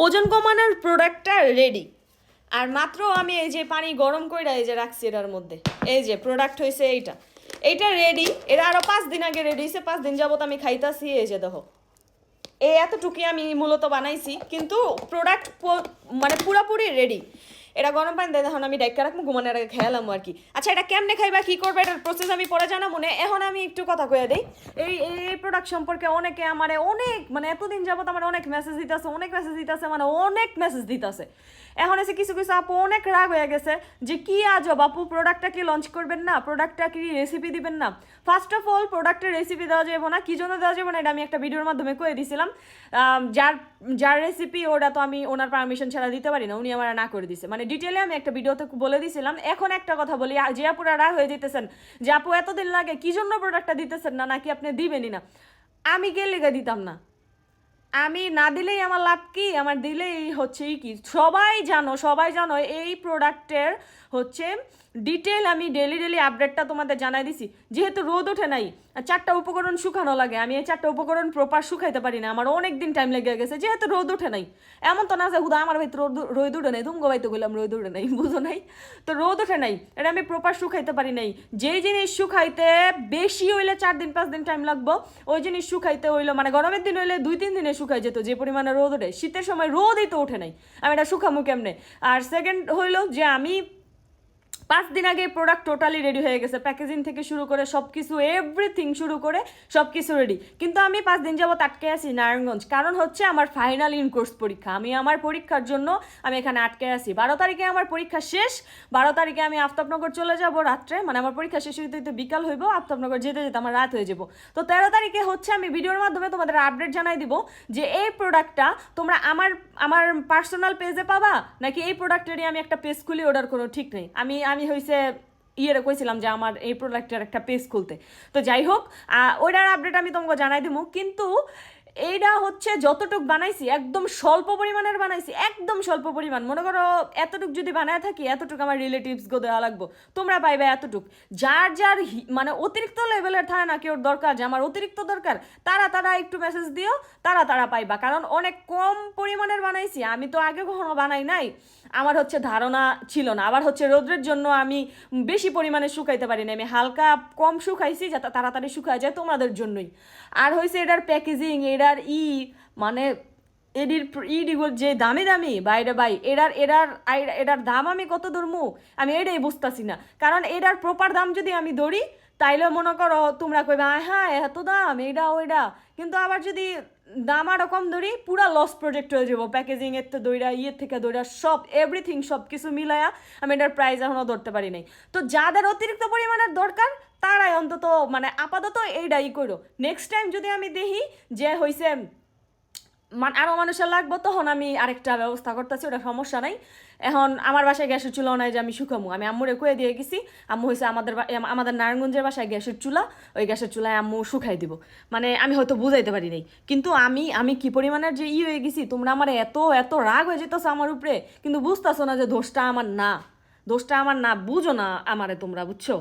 ওজন কমানোর প্রোডাক্টটা রেডি। আর মাত্র আমি এই যে পানি গরম করে এই যে রাখছি এটার মধ্যে, এই যে প্রোডাক্ট হয়েছে এইটা রেডি। এটা আরও 5 দিন আগে রেডি হয়েছে, 5 দিন যাবত আমি খাইতাছি। এই যে দেখো, এই এতটুকুই আমি মূলত বানাইছি, কিন্তু প্রোডাক্ট মানে পুরোপুরি রেডি। এটা গরম পানি দেয়, এখন আমি ডাইকা রাখবো, ঘুমানোর আগে খেয়ালাম আর কি। আচ্ছা, এটা কেমনে খাইবা, কী করবে, এটার প্রসেস আমি পরে জানা মনে। এখন আমি একটু কথা কয়ে দিই এই প্রোডাক্ট সম্পর্কে। অনেকে আমার অনেক মানে এতদিন যাবত আমার অনেক মেসেজ দিতেছে, মানে অনেক মেসেজ দিতেছে। এখন এসে কিছু কিছু আপু অনেক রাগ হয়ে গেছে যে কি আজব আপু, প্রোডাক্টটা কি লঞ্চ করবেন না, প্রোডাক্টটা কি রেসিপি দিবেন না। ফার্স্ট অফ অল, প্রোডাক্টের রেসিপি দেওয়া যাবে না। কি জন্য দেওয়া যাবে না এটা আমি একটা ভিডিওর মাধ্যমে কয়ে দিয়েছিলাম। যার যার রেসিপি ওটা তো আমি ওনার পারমিশন ছাড়া দিতে পারি না, উনি আমার না করে দিছে, মানে ডিটেলে আমি একটা ভিডিওতে বলে দিয়েছিলাম। এখন একটা কথা বলি, যে আপুরা রাগ হয়ে যেতেছেন যে আপু এতদিন লাগে কি জন্য প্রোডাক্টটা দিতেছেন না, নাকি আপনি দিবেনই না। আমি কে লেগে দিতাম না, আমি না দিলেই আমার লাভ কি, আমার দিলেই হচ্ছে কি। সবাই জানো এই প্রোডাক্টের হচ্ছে ডিটেল আমি ডেলি আপডেটটা তোমাদের জানাই দিছি। যেহেতু রোদ ওঠে নাই, 4টা উপকরণ শুকানো লাগে, আমি এই 4টা উপকরণ প্রপার শুকাইতে পারি না, আমার অনেক দিন টাইম লেগে গেছে। যেহেতু রোদ ওঠে নাই, এমন তো না যে হুদা আমার ভাই রোদ উঠে নাই, তুমি গোবাইতে গেলাম রোদ উঠে নাই, বুঝো নাই। তো রোদ ওঠে নাই, এটা আমি প্রপার শুকাইতে পারি নাই। যেই জিনিস শুকাইতে বেশি হইলে 4 দিন 5 দিন টাইম লাগবো, ওই জিনিস শুকাইতে হইলো মানে গরমের দিন হইলে 2-3 দিনে শুকাই যেত, যে পরিমাণে রোদ ওঠে। শীতের সময় রোদই তো ওঠে নাই, আমি এটা শুকামু কেমনে। আর সেকেন্ড হইলো যে আমি 5 দিন আগে প্রোডাক্ট টোটালি রেডি হয়ে গেছে, প্যাকেজিং থেকে শুরু করে সব কিছু, এভরিথিং শুরু করে সব কিছু রেডি। কিন্তু আমি 5 দিন যাবত আটকে আছি নারায়ণগঞ্জ, কারণ হচ্ছে আমার ফাইনাল ইন কোর্স পরীক্ষা। আমি আমার পরীক্ষার জন্য আমি এখানে আটকে আছি। 12 তারিখে আমার পরীক্ষা শেষ। 12 তারিখে আমি আফতাবনগর চলে যাব রাত্রে, মানে আমার পরীক্ষা শেষ হইতে হইতে বিকাল হইব, আফতাবনগর যেতে যেতে আমার রাত হয়ে যাব। তো 13 তারিখে হচ্ছে আমি ভিডিওর মাধ্যমে তোমাদের আপডেট জানাই দিব যে এই প্রোডাক্টটা তোমরা আমার আমার পার্সোনাল পেজে পাবা, নাকি এই প্রোডাক্টেরই আমি একটা পেজ খুলি, ওটার কোনো ঠিক নেই। আমি আমি হয়েছে ইয়েরে কইছিলাম যে আমার এই প্রোডাক্টের একটা পেজ খুলতে। তো যাই হোক, ওইটার আপডেট আমি তোমাকে জানাই দেবো। কিন্তু এইটা হচ্ছে যতটুক বানাইছি একদম স্বল্প পরিমাণের বানাইছি, একদম স্বল্প পরিমাণ। মনে করো এতটুক যদি বানায় থাকি, এতটুক আমার রিলেটিভসকে দেওয়া লাগবো, তোমরা পাইবে এতটুক। যার মানে অতিরিক্ত লেভেলের থাকে না কেউ দরকার, যে আমার অতিরিক্ত দরকার, তারা একটু মেসেজ দিও, তারা পাইবা। কারণ অনেক কম পরিমাণের বানাইছি, আমি তো আগে কখনো বানাই নাই, আমার হচ্ছে ধারণা ছিল না। আবার হচ্ছে রোদ্রের জন্য আমি বেশি পরিমাণে শুকাইতে পারি না, আমি হালকা কম শুকাইছি যাতে তাড়াতাড়ি শুকায় যায় তোমাদের জন্যই। আর হয়েছে এটার প্যাকেজিং, এটার মানে এডির ইডিগুলো যে দামি বাইরে বাই, এটার দাম আমি কত ধরমু, আমি এটাই বুঝতেছি না। কারণ এটার প্রপার দাম যদি আমি ধরি, তাইলে মনে করো তোমরা কইবে হ্যাঁ এত দাম এইটা ওইটা। কিন্তু আবার যদি দাম আরও কম ধরি, পুরা লস প্রজেক্ট হয়ে যাবো। প্যাকেজিং এর তো দইরা, থেকে দইরা সব এভরিথিং সব কিছু মিলায়া আমি এটার প্রাইস এখনও ধরতে পারি নাই। তো যাদের অতিরিক্ত পরিমাণের দরকার, তারাই অন্তত মানে আপাতত এইটাই করো। নেক্সট টাইম যদি আমি দেখি যে হয়েছে আরও মানুষের লাগবো, তখন আমি আরেকটা ব্যবস্থা করতেছি, ওটা সমস্যা নাই। এখন আমার বাসায় গ্যাসের চুলাও নাই যে আমি শুকামু, আমি আম্মুরে কয়ে দিয়ে গেছি। আম্মু হয়েছে আমাদের নারায়ণগঞ্জের বাসায় গ্যাসের চুলা, ওই গ্যাসের চুলায় আম্মু শুকাই দিব। মানে আমি হয়তো বুঝাইতে পারি নাই, কিন্তু আমি কি পরিমাণের যে হয়ে গেছি, তোমরা আমার এত রাগ হয়ে যেতেছো আমার উপরে, কিন্তু বুঝতেছো না যে দোষটা আমার না, বুঝো না আমারে তোমরা, বুঝছো।